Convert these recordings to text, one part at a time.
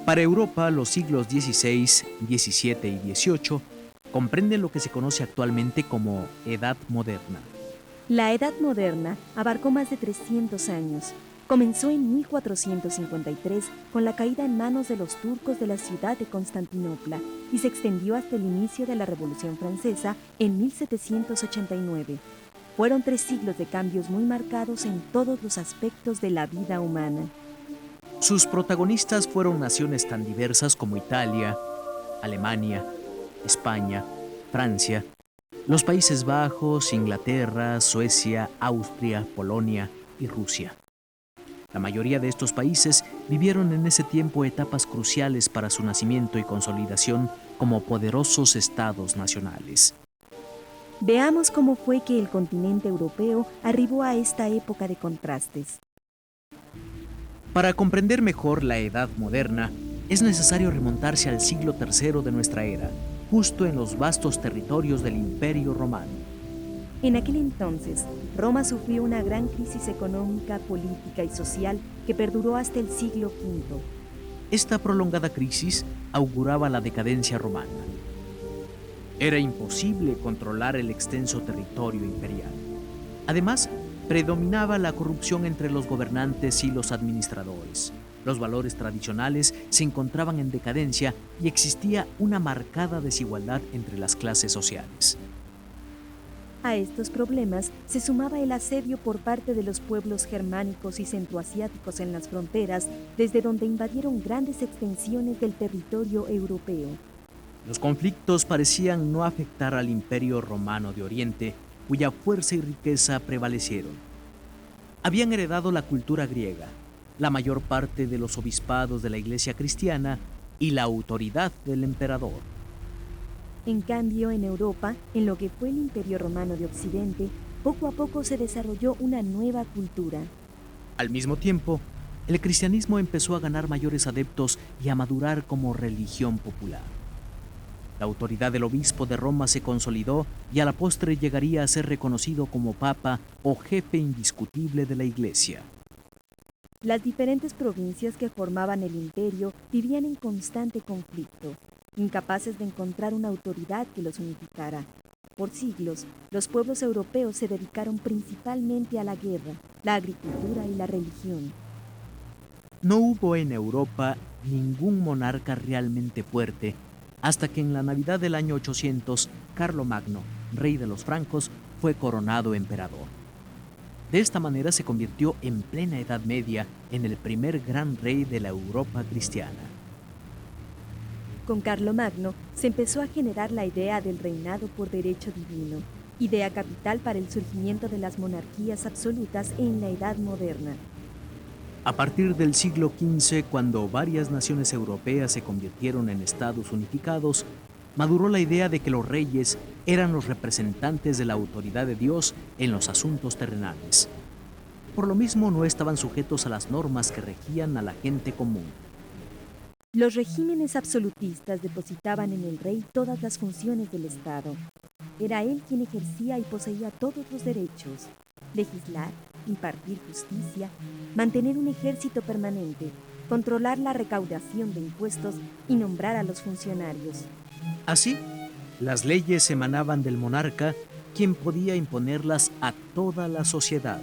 Para Europa, los siglos XVI, XVII y XVIII comprenden lo que se conoce actualmente como Edad Moderna. La Edad Moderna abarcó más de 300 años. Comenzó en 1453 con la caída en manos de los turcos de la ciudad de Constantinopla y se extendió hasta el inicio de la Revolución Francesa en 1789. Fueron 3 siglos de cambios muy marcados en todos los aspectos de la vida humana. Sus protagonistas fueron naciones tan diversas como Italia, Alemania, España, Francia, los Países Bajos, Inglaterra, Suecia, Austria, Polonia y Rusia. La mayoría de estos países vivieron en ese tiempo etapas cruciales para su nacimiento y consolidación como poderosos estados nacionales. Veamos cómo fue que el continente europeo arribó a esta época de contrastes. Para comprender mejor la Edad Moderna, es necesario remontarse al siglo III de nuestra era, justo en los vastos territorios del Imperio Romano. En aquel entonces, Roma sufrió una gran crisis económica, política y social que perduró hasta el siglo V. Esta prolongada crisis auguraba la decadencia romana. Era imposible controlar el extenso territorio imperial. Además, predominaba la corrupción entre los gobernantes y los administradores. Los valores tradicionales se encontraban en decadencia y existía una marcada desigualdad entre las clases sociales. A estos problemas se sumaba el asedio por parte de los pueblos germánicos y centroasiáticos en las fronteras, desde donde invadieron grandes extensiones del territorio europeo. Los conflictos parecían no afectar al Imperio Romano de Oriente, cuya fuerza y riqueza prevalecieron. Habían heredado la cultura griega, la mayor parte de los obispados de la Iglesia cristiana y la autoridad del emperador. En cambio, en Europa, en lo que fue el Imperio Romano de Occidente, poco a poco se desarrolló una nueva cultura. Al mismo tiempo, el cristianismo empezó a ganar mayores adeptos y a madurar como religión popular. La autoridad del obispo de Roma se consolidó y a la postre llegaría a ser reconocido como papa o jefe indiscutible de la Iglesia. Las diferentes provincias que formaban el imperio vivían en constante conflicto, incapaces de encontrar una autoridad que los unificara. Por siglos, los pueblos europeos se dedicaron principalmente a la guerra, la agricultura y la religión. No hubo en Europa ningún monarca realmente fuerte hasta que en la Navidad del año 800, Carlomagno, rey de los francos, fue coronado emperador. De esta manera se convirtió en plena Edad Media en el primer gran rey de la Europa cristiana. Con Carlomagno se empezó a generar la idea del reinado por derecho divino, idea capital para el surgimiento de las monarquías absolutas en la Edad Moderna. A partir del siglo XV, cuando varias naciones europeas se convirtieron en estados unificados, maduró la idea de que los reyes eran los representantes de la autoridad de Dios en los asuntos terrenales. Por lo mismo, no estaban sujetos a las normas que regían a la gente común. Los regímenes absolutistas depositaban en el rey todas las funciones del Estado. Era él quien ejercía y poseía todos los derechos: legislar, impartir justicia, mantener un ejército permanente, controlar la recaudación de impuestos y nombrar a los funcionarios. Así, las leyes emanaban del monarca, quien podía imponerlas a toda la sociedad.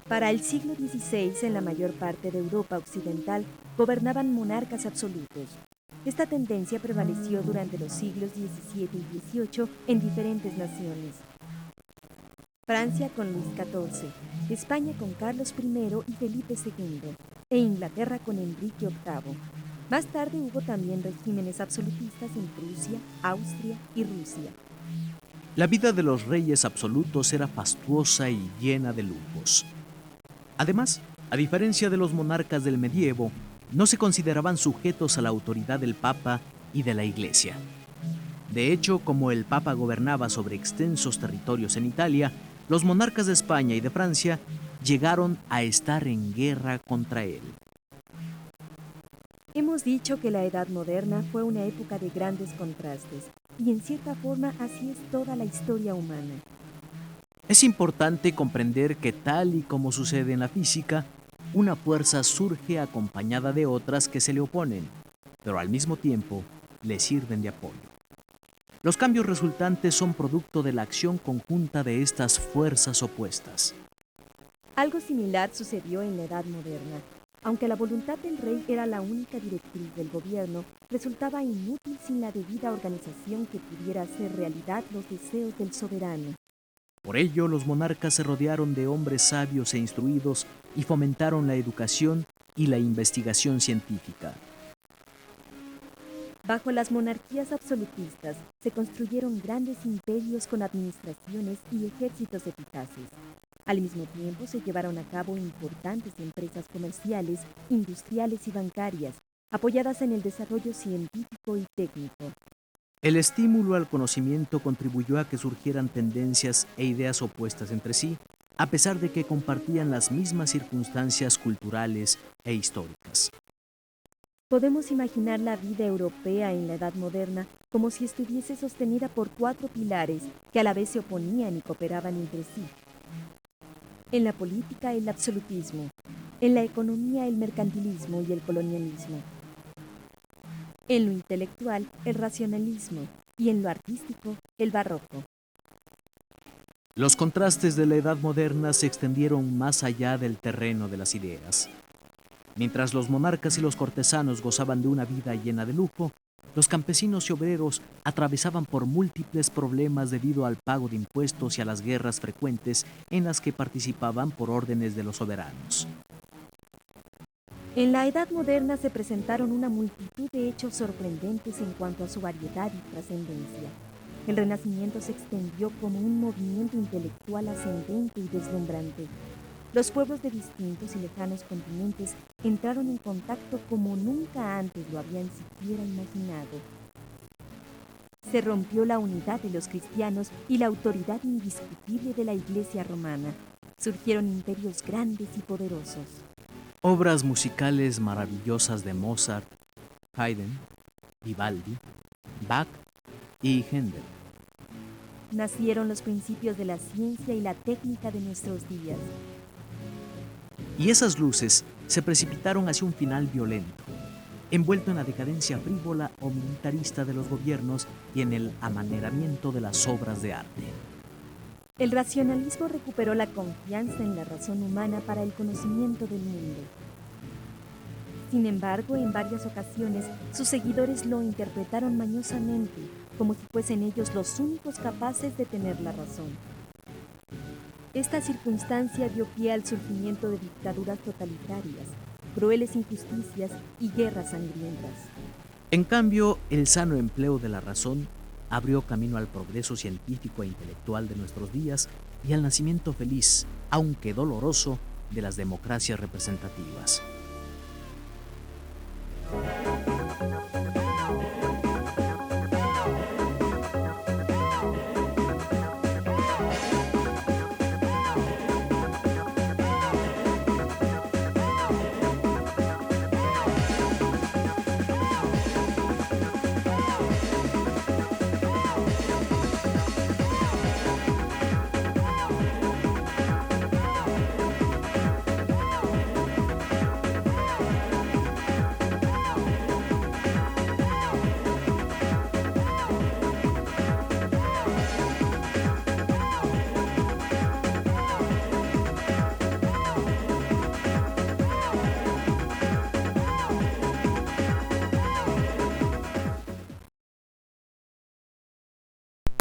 Para el siglo XVI, en la mayor parte de Europa occidental, gobernaban monarcas absolutos. Esta tendencia prevaleció durante los siglos XVII y XVIII en diferentes naciones. Francia con Luis XIV, España con Carlos I y Felipe II, e Inglaterra con Enrique VIII. Más tarde hubo también regímenes absolutistas en Prusia, Austria y Rusia. La vida de los reyes absolutos era fastuosa y llena de lujos. Además, a diferencia de los monarcas del medievo, no se consideraban sujetos a la autoridad del Papa y de la Iglesia. De hecho, como el Papa gobernaba sobre extensos territorios en Italia, los monarcas de España y de Francia llegaron a estar en guerra contra él. Hemos dicho que la Edad Moderna fue una época de grandes contrastes, y en cierta forma así es toda la historia humana. Es importante comprender que, tal y como sucede en la física, una fuerza surge acompañada de otras que se le oponen, pero al mismo tiempo le sirven de apoyo. Los cambios resultantes son producto de la acción conjunta de estas fuerzas opuestas. Algo similar sucedió en la Edad Moderna. Aunque la voluntad del rey era la única directriz del gobierno, resultaba inútil sin la debida organización que pudiera hacer realidad los deseos del soberano. Por ello, los monarcas se rodearon de hombres sabios e instruidos y fomentaron la educación y la investigación científica. Bajo las monarquías absolutistas se construyeron grandes imperios con administraciones y ejércitos eficaces. Al mismo tiempo se llevaron a cabo importantes empresas comerciales, industriales y bancarias, apoyadas en el desarrollo científico y técnico. El estímulo al conocimiento contribuyó a que surgieran tendencias e ideas opuestas entre sí, a pesar de que compartían las mismas circunstancias culturales e históricas. Podemos imaginar la vida europea en la Edad Moderna como si estuviese sostenida por 4 pilares que a la vez se oponían y cooperaban entre sí. En la política, el absolutismo; en la economía, el mercantilismo y el colonialismo; en lo intelectual, el racionalismo; y en lo artístico, el barroco. Los contrastes de la Edad Moderna se extendieron más allá del terreno de las ideas. Mientras los monarcas y los cortesanos gozaban de una vida llena de lujo, los campesinos y obreros atravesaban por múltiples problemas debido al pago de impuestos y a las guerras frecuentes en las que participaban por órdenes de los soberanos. En la Edad Moderna se presentaron una multitud de hechos sorprendentes en cuanto a su variedad y trascendencia. El Renacimiento se extendió como un movimiento intelectual ascendente y deslumbrante. Los pueblos de distintos y lejanos continentes entraron en contacto como nunca antes lo habían siquiera imaginado. Se rompió la unidad de los cristianos y la autoridad indiscutible de la Iglesia romana. Surgieron imperios grandes y poderosos. Obras musicales maravillosas de Mozart, Haydn, Vivaldi, Bach y Händel. Nacieron los principios de la ciencia y la técnica de nuestros días. Y esas luces se precipitaron hacia un final violento, envuelto en la decadencia frívola o militarista de los gobiernos y en el amaneramiento de las obras de arte. El racionalismo recuperó la confianza en la razón humana para el conocimiento del mundo. Sin embargo, en varias ocasiones, sus seguidores lo interpretaron mañosamente, como si fuesen ellos los únicos capaces de tener la razón. Esta circunstancia dio pie al surgimiento de dictaduras totalitarias, crueles injusticias y guerras sangrientas. En cambio, el sano empleo de la razón abrió camino al progreso científico e intelectual de nuestros días y al nacimiento feliz, aunque doloroso, de las democracias representativas.